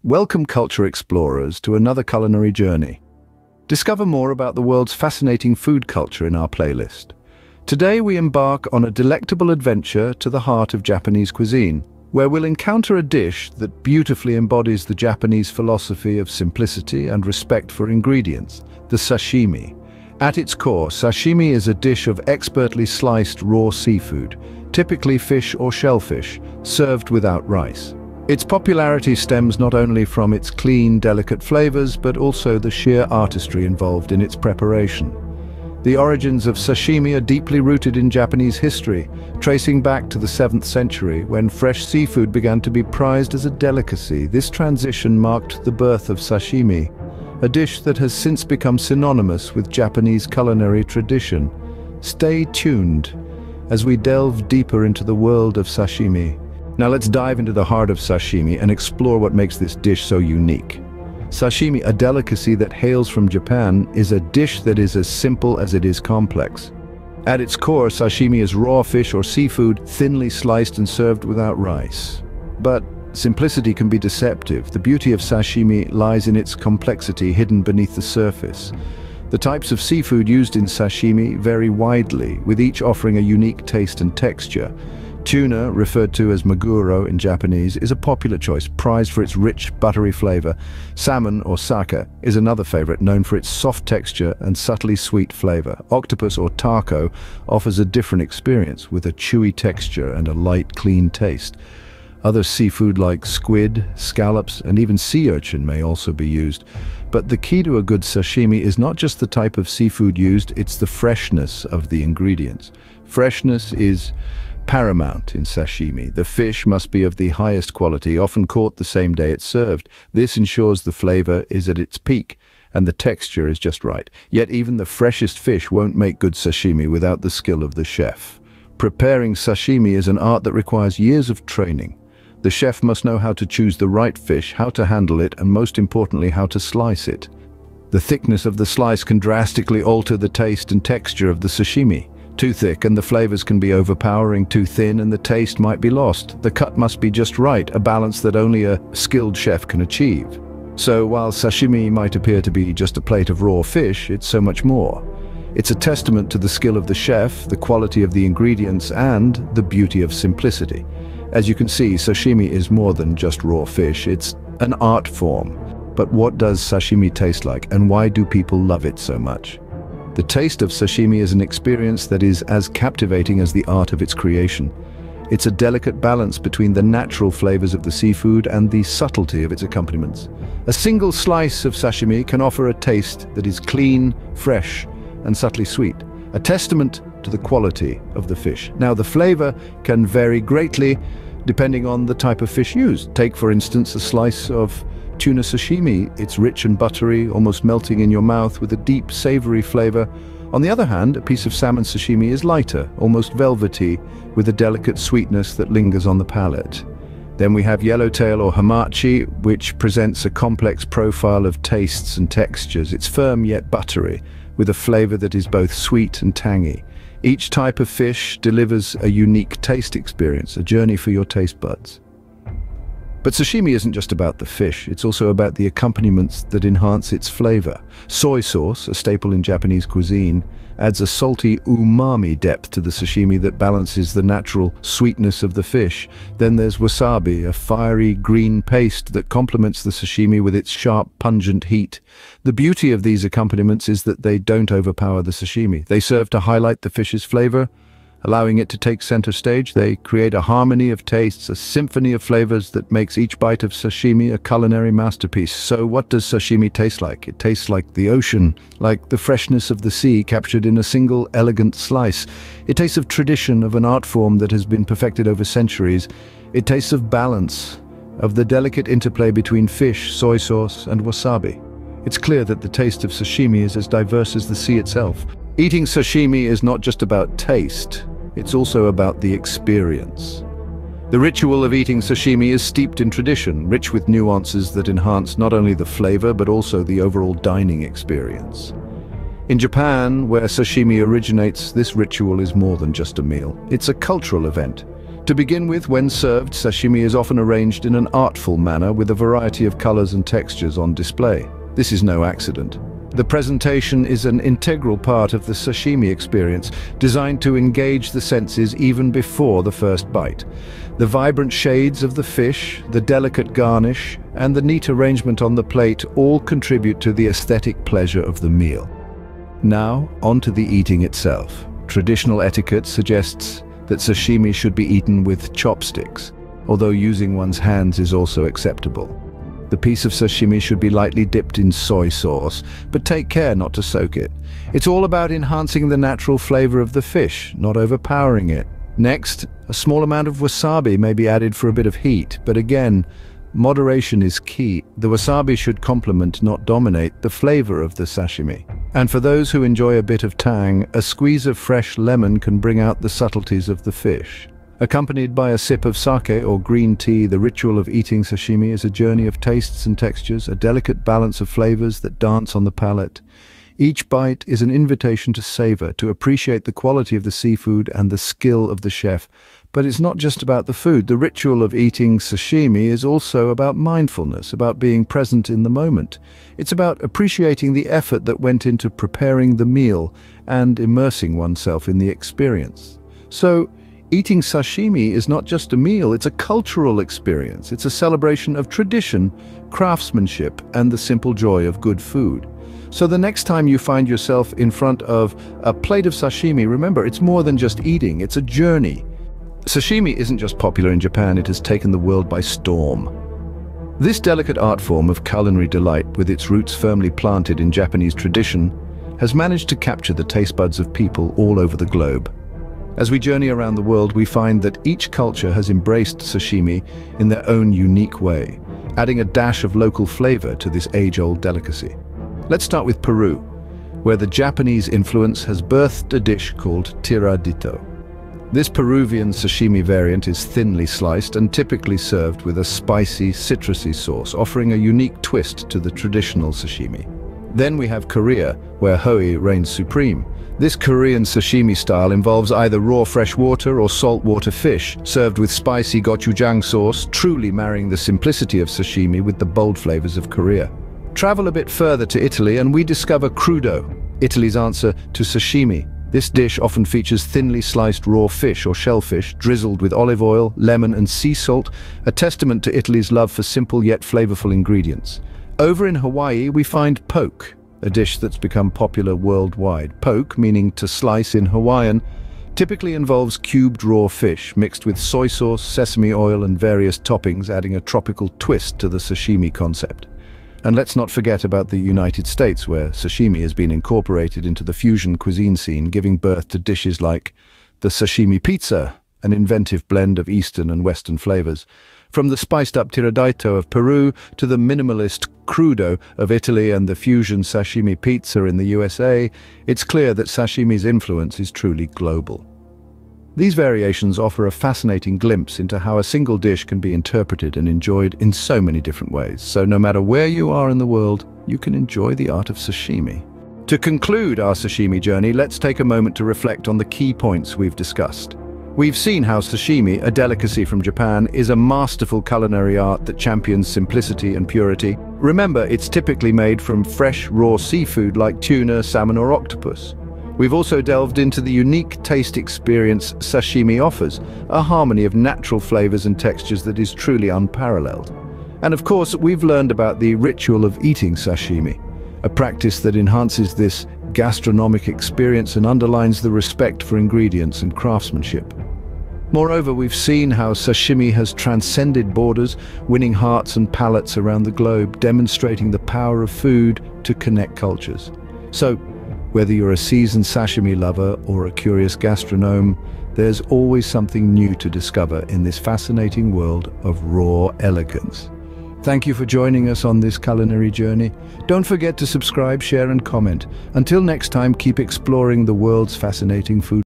Welcome culture explorers to another culinary journey. Discover more about the world's fascinating food culture in our playlist. Today we embark on a delectable adventure to the heart of Japanese cuisine, where we'll encounter a dish that beautifully embodies the Japanese philosophy of simplicity and respect for ingredients, the sashimi. At its core, sashimi is a dish of expertly sliced raw seafood, typically fish or shellfish, served without rice. Its popularity stems not only from its clean, delicate flavors, but also the sheer artistry involved in its preparation. The origins of sashimi are deeply rooted in Japanese history, tracing back to the 7th century, when fresh seafood began to be prized as a delicacy. This transition marked the birth of sashimi, a dish that has since become synonymous with Japanese culinary tradition. Stay tuned as we delve deeper into the world of sashimi. Now let's dive into the heart of sashimi and explore what makes this dish so unique. Sashimi, a delicacy that hails from Japan, is a dish that is as simple as it is complex. At its core, sashimi is raw fish or seafood, thinly sliced and served without rice. But simplicity can be deceptive. The beauty of sashimi lies in its complexity hidden beneath the surface. The types of seafood used in sashimi vary widely, with each offering a unique taste and texture. Tuna, referred to as maguro in Japanese, is a popular choice, prized for its rich, buttery flavor. Salmon, or sake, is another favorite, known for its soft texture and subtly sweet flavor. Octopus, or taco, offers a different experience, with a chewy texture and a light, clean taste. Other seafood like squid, scallops, and even sea urchin may also be used. But the key to a good sashimi is not just the type of seafood used, it's the freshness of the ingredients. Freshness is paramount in sashimi. The fish must be of the highest quality, often caught the same day it's served. This ensures the flavor is at its peak and the texture is just right. Yet even the freshest fish won't make good sashimi without the skill of the chef. Preparing sashimi is an art that requires years of training. The chef must know how to choose the right fish, how to handle it, and most importantly, how to slice it. The thickness of the slice can drastically alter the taste and texture of the sashimi. Too thick and the flavors can be overpowering, too thin and the taste might be lost. The cut must be just right, a balance that only a skilled chef can achieve. So while sashimi might appear to be just a plate of raw fish, it's so much more. It's a testament to the skill of the chef, the quality of the ingredients, and the beauty of simplicity. As you can see, sashimi is more than just raw fish, it's an art form. But what does sashimi taste like, and why do people love it so much? The taste of sashimi is an experience that is as captivating as the art of its creation. It's a delicate balance between the natural flavors of the seafood and the subtlety of its accompaniments. A single slice of sashimi can offer a taste that is clean, fresh, and subtly sweet, a testament to the quality of the fish. Now, the flavor can vary greatly depending on the type of fish used. Take, for instance, a slice of tuna sashimi. It's rich and buttery, almost melting in your mouth with a deep, savory flavor. On the other hand, a piece of salmon sashimi is lighter, almost velvety, with a delicate sweetness that lingers on the palate. Then we have yellowtail or hamachi, which presents a complex profile of tastes and textures. It's firm yet buttery, with a flavor that is both sweet and tangy. Each type of fish delivers a unique taste experience, a journey for your taste buds. But sashimi isn't just about the fish, it's also about the accompaniments that enhance its flavor. Soy sauce, a staple in Japanese cuisine, adds a salty umami depth to the sashimi that balances the natural sweetness of the fish. Then there's wasabi, a fiery green paste that complements the sashimi with its sharp, pungent heat. The beauty of these accompaniments is that they don't overpower the sashimi. They serve to highlight the fish's flavor, allowing it to take center stage. They create a harmony of tastes, a symphony of flavors that makes each bite of sashimi a culinary masterpiece. So what does sashimi taste like? It tastes like the ocean, like the freshness of the sea captured in a single elegant slice. It tastes of tradition, of an art form that has been perfected over centuries. It tastes of balance, of the delicate interplay between fish, soy sauce, and wasabi. It's clear that the taste of sashimi is as diverse as the sea itself. Eating sashimi is not just about taste, it's also about the experience. The ritual of eating sashimi is steeped in tradition, rich with nuances that enhance not only the flavor but also the overall dining experience. In Japan, where sashimi originates, this ritual is more than just a meal. It's a cultural event. To begin with, when served, sashimi is often arranged in an artful manner with a variety of colors and textures on display. This is no accident. The presentation is an integral part of the sashimi experience, designed to engage the senses even before the first bite. The vibrant shades of the fish, the delicate garnish, and the neat arrangement on the plate all contribute to the aesthetic pleasure of the meal. Now, on to the eating itself. Traditional etiquette suggests that sashimi should be eaten with chopsticks, although using one's hands is also acceptable. The piece of sashimi should be lightly dipped in soy sauce, but take care not to soak it. It's all about enhancing the natural flavor of the fish, not overpowering it. Next, a small amount of wasabi may be added for a bit of heat, but again, moderation is key. The wasabi should complement, not dominate, the flavor of the sashimi. And for those who enjoy a bit of tang, a squeeze of fresh lemon can bring out the subtleties of the fish. Accompanied by a sip of sake or green tea, the ritual of eating sashimi is a journey of tastes and textures, a delicate balance of flavors that dance on the palate. Each bite is an invitation to savor, to appreciate the quality of the seafood and the skill of the chef. But it's not just about the food. The ritual of eating sashimi is also about mindfulness, about being present in the moment. It's about appreciating the effort that went into preparing the meal and immersing oneself in the experience. So, eating sashimi is not just a meal, it's a cultural experience. It's a celebration of tradition, craftsmanship, and the simple joy of good food. So the next time you find yourself in front of a plate of sashimi, remember, it's more than just eating, it's a journey. Sashimi isn't just popular in Japan, it has taken the world by storm. This delicate art form of culinary delight, with its roots firmly planted in Japanese tradition, has managed to capture the taste buds of people all over the globe. As we journey around the world, we find that each culture has embraced sashimi in their own unique way, adding a dash of local flavor to this age-old delicacy. Let's start with Peru, where the Japanese influence has birthed a dish called tiradito. This Peruvian sashimi variant is thinly sliced and typically served with a spicy, citrusy sauce, offering a unique twist to the traditional sashimi. Then we have Korea, where hoi reigns supreme. This Korean sashimi style involves either raw freshwater or saltwater fish, served with spicy gochujang sauce, truly marrying the simplicity of sashimi with the bold flavors of Korea. Travel a bit further to Italy and we discover crudo, Italy's answer to sashimi. This dish often features thinly sliced raw fish or shellfish, drizzled with olive oil, lemon and sea salt, a testament to Italy's love for simple yet flavorful ingredients. Over in Hawaii, we find poke, a dish that's become popular worldwide. Poke, meaning to slice in Hawaiian, typically involves cubed raw fish mixed with soy sauce, sesame oil and various toppings, adding a tropical twist to the sashimi concept. And let's not forget about the United States, where sashimi has been incorporated into the fusion cuisine scene, giving birth to dishes like the sashimi pizza, an inventive blend of Eastern and Western flavors. From the spiced-up tiradito of Peru to the minimalist crudo of Italy and the fusion sashimi pizza in the USA, it's clear that sashimi's influence is truly global. These variations offer a fascinating glimpse into how a single dish can be interpreted and enjoyed in so many different ways. So no matter where you are in the world, you can enjoy the art of sashimi. To conclude our sashimi journey, let's take a moment to reflect on the key points we've discussed. We've seen how sashimi, a delicacy from Japan, is a masterful culinary art that champions simplicity and purity. Remember, it's typically made from fresh, raw seafood like tuna, salmon or octopus. We've also delved into the unique taste experience sashimi offers, a harmony of natural flavors and textures that is truly unparalleled. And of course, we've learned about the ritual of eating sashimi, a practice that enhances this gastronomic experience and underlines the respect for ingredients and craftsmanship. Moreover, we've seen how sashimi has transcended borders, winning hearts and palates around the globe, demonstrating the power of food to connect cultures. So, whether you're a seasoned sashimi lover or a curious gastronome, there's always something new to discover in this fascinating world of raw elegance. Thank you for joining us on this culinary journey. Don't forget to subscribe, share and comment. Until next time, keep exploring the world's fascinating food.